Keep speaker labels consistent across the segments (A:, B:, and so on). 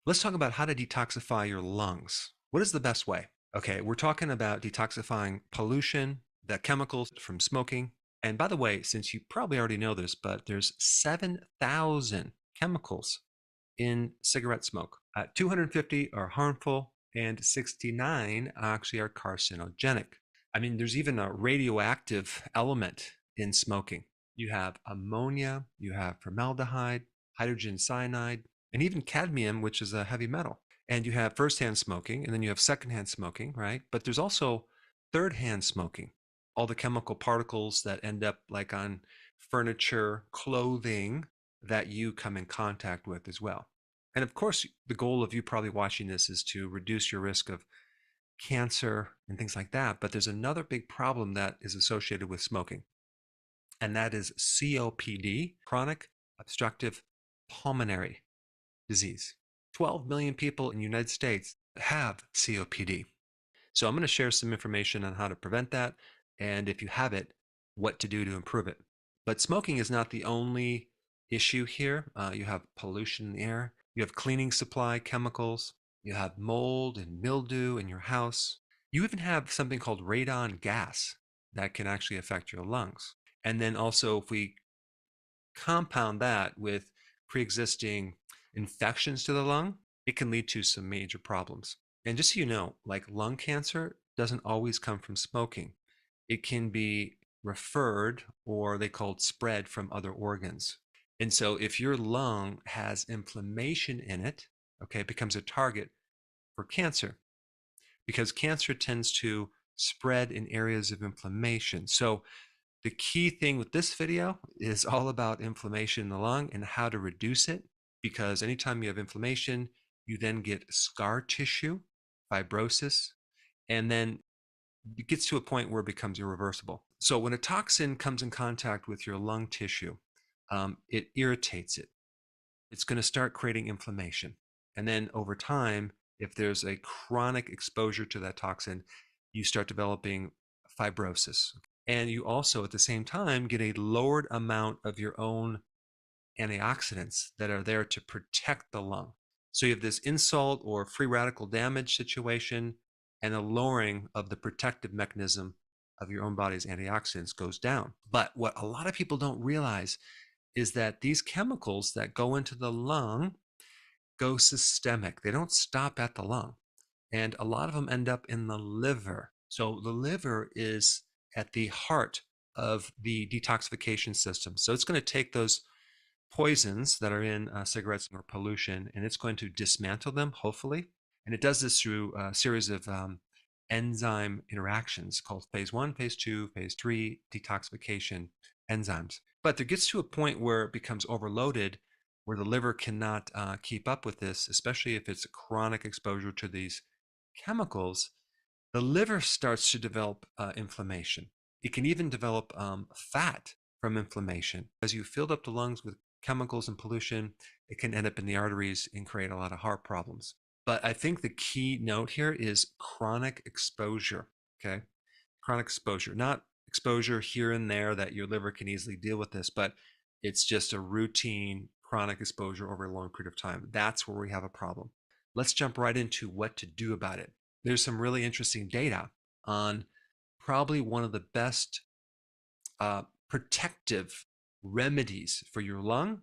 A: Let's talk about how to detoxify your lungs. What is the best way? Okay, we're talking about detoxifying pollution, the chemicals from smoking. And by the way, since you probably already know this, but there's 7,000 chemicals in cigarette smoke. 250 are harmful and 69 actually are carcinogenic. I mean, there's even a radioactive element in smoking. You have ammonia, you have formaldehyde, hydrogen cyanide, and even cadmium, which is a heavy metal. And you have first-hand smoking, and then you have second-hand smoking, right? But there's also third-hand smoking, all the chemical particles that end up like on furniture, clothing that you come in contact with as well. And of course, the goal of you probably watching this is to reduce your risk of cancer and things like that. But there's another big problem that is associated with smoking, and that is COPD, chronic obstructive pulmonary disease. 12 million people in the United States have COPD. So I'm going to share some information on how to prevent that, and if you have it, what to do to improve it. But smoking is not the only issue here. You have pollution in the air, you have cleaning supply chemicals, you have mold and mildew in your house. You even have something called radon gas that can actually affect your lungs. And then also, if we compound that with pre-existing infections to the lung, it can lead to some major problems. And just so you know, like lung cancer doesn't always come from smoking. It can be referred, or they call it spread, from other organs. And so if your lung has inflammation in it, okay, it becomes a target for cancer, because cancer tends to spread in areas of inflammation. So the key thing with this video is all about inflammation in the lung and how to reduce it, because anytime you have inflammation, you then get scar tissue, fibrosis, and then it gets to a point where it becomes irreversible. So when a toxin comes in contact with your lung tissue, it irritates it. It's going to start creating inflammation. And then over time, if there's a chronic exposure to that toxin, you start developing fibrosis. And you also, at the same time, get a lowered amount of your own antioxidants that are there to protect the lung. So you have this insult or free radical damage situation, and a lowering of the protective mechanism of your own body's antioxidants goes down. But what a lot of people don't realize is that these chemicals that go into the lung go systemic. They don't stop at the lung. And a lot of them end up in the liver. So the liver is at the heart of the detoxification system. So it's going to take those poisons that are in cigarettes or pollution, and it's going to dismantle them, hopefully. And it does this through a series of enzyme interactions called phase 1, phase 2, phase 3 detoxification enzymes. But there gets to a point where it becomes overloaded, where the liver cannot keep up with this, especially if it's a chronic exposure to these chemicals. The liver starts to develop inflammation. It can even develop fat from inflammation. As you filled up the lungs with chemicals and pollution, it can end up in the arteries and create a lot of heart problems. But I think the key note here is chronic exposure, okay? Chronic exposure, not exposure here and there that your liver can easily deal with this, but it's just a routine chronic exposure over a long period of time. That's where we have a problem. Let's jump right into what to do about it. There's some really interesting data on probably one of the best protective remedies for your lung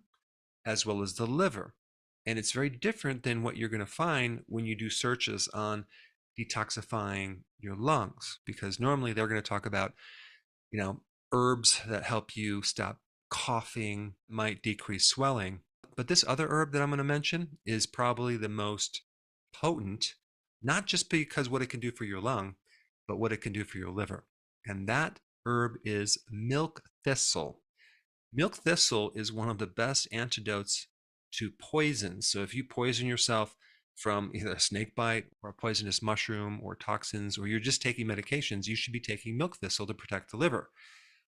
A: as well as the liver. And it's very different than what you're going to find when you do searches on detoxifying your lungs, because normally they're going to talk about, herbs that help you stop coughing, might decrease swelling. But this other herb that I'm going to mention is probably the most potent, not just because what it can do for your lung, but what it can do for your liver. And that herb is milk thistle. Milk thistle is one of the best antidotes to poison. So if you poison yourself from either a snake bite or a poisonous mushroom or toxins, or you're just taking medications, you should be taking milk thistle to protect the liver.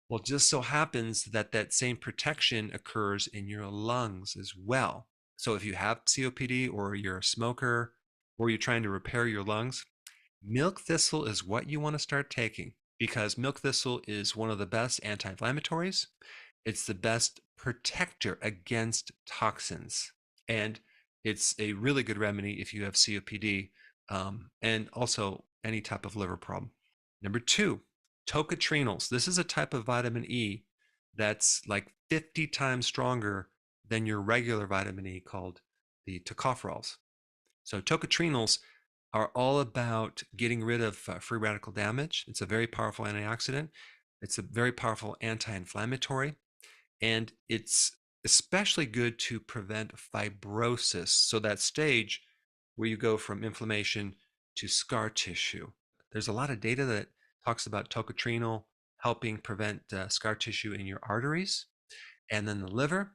A: Well, it just so happens that that same protection occurs in your lungs as well. So if you have COPD, or you're a smoker, or you're trying to repair your lungs, milk thistle is what you want to start taking, because milk thistle is one of the best anti-inflammatories. It's the best protector against toxins. And It's a really good remedy if you have COPD and also any type of liver problem. Number 2, Tocotrienols. This is a type of vitamin E that's like 50 times stronger than your regular vitamin E called the tocopherols. So tocotrienols are all about getting rid of free radical damage. It's a very powerful antioxidant. It's a very powerful anti-inflammatory, and it's especially good to prevent fibrosis. So that stage where you go from inflammation to scar tissue. There's a lot of data that talks about tocotrienol helping prevent scar tissue in your arteries and then the liver,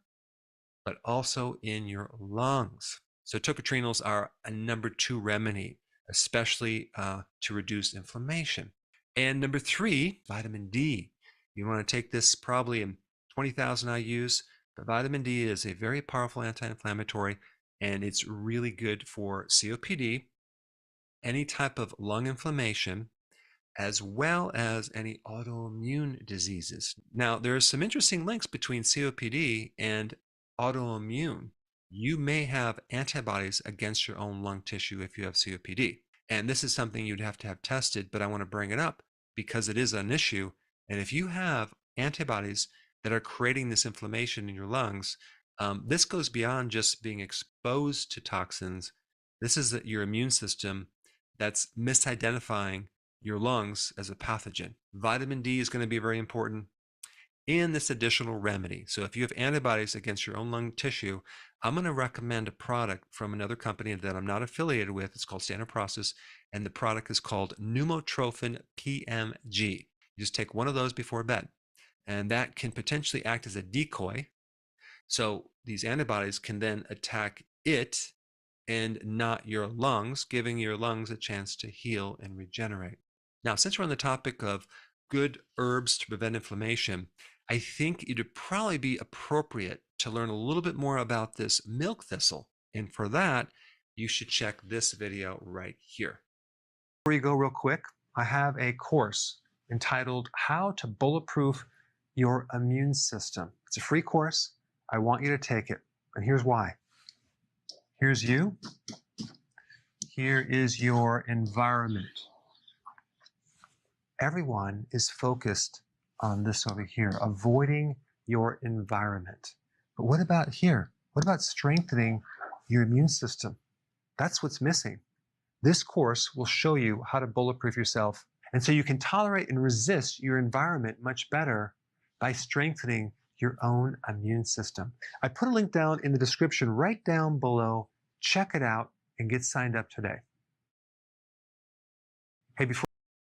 A: but also in your lungs. So tocotrienols are a number 2 remedy, especially to reduce inflammation. And number 3, vitamin D. You want to take this probably in 20,000 IUs, but vitamin D is a very powerful anti-inflammatory, and it's really good for COPD, any type of lung inflammation, as well as any autoimmune diseases. Now, there are some interesting links between COPD and autoimmune. You may have antibodies against your own lung tissue if you have COPD. And this is something you'd have to have tested, but I want to bring it up because it is an issue. And if you have antibodies that are creating this inflammation in your lungs, this goes beyond just being exposed to toxins. This is your immune system that's misidentifying your lungs as a pathogen. Vitamin D is going to be very important in this additional remedy. So if you have antibodies against your own lung tissue, I'm going to recommend a product from another company that I'm not affiliated with. It's called Standard Process, and the product is called Pneumotrophin PMG. You just take one of those before bed, and that can potentially act as a decoy. So these antibodies can then attack it and not your lungs, giving your lungs a chance to heal and regenerate. Now, since we're on the topic of good herbs to prevent inflammation, I think it'd probably be appropriate to learn a little bit more about this milk thistle. And for that, you should check this video right here. Before you go real quick, I have a course entitled How to Bulletproof Your Immune System. It's a free course. I want you to take it. And here's why. Here's you. Here is your environment. Everyone is focused on this over here, avoiding your environment. But what about here? What about strengthening your immune system? That's what's missing. This course will show you how to bulletproof yourself, and so you can tolerate and resist your environment much better by strengthening your own immune system. I put a link down in the description right down below. Check it out and get signed up today. Hey, before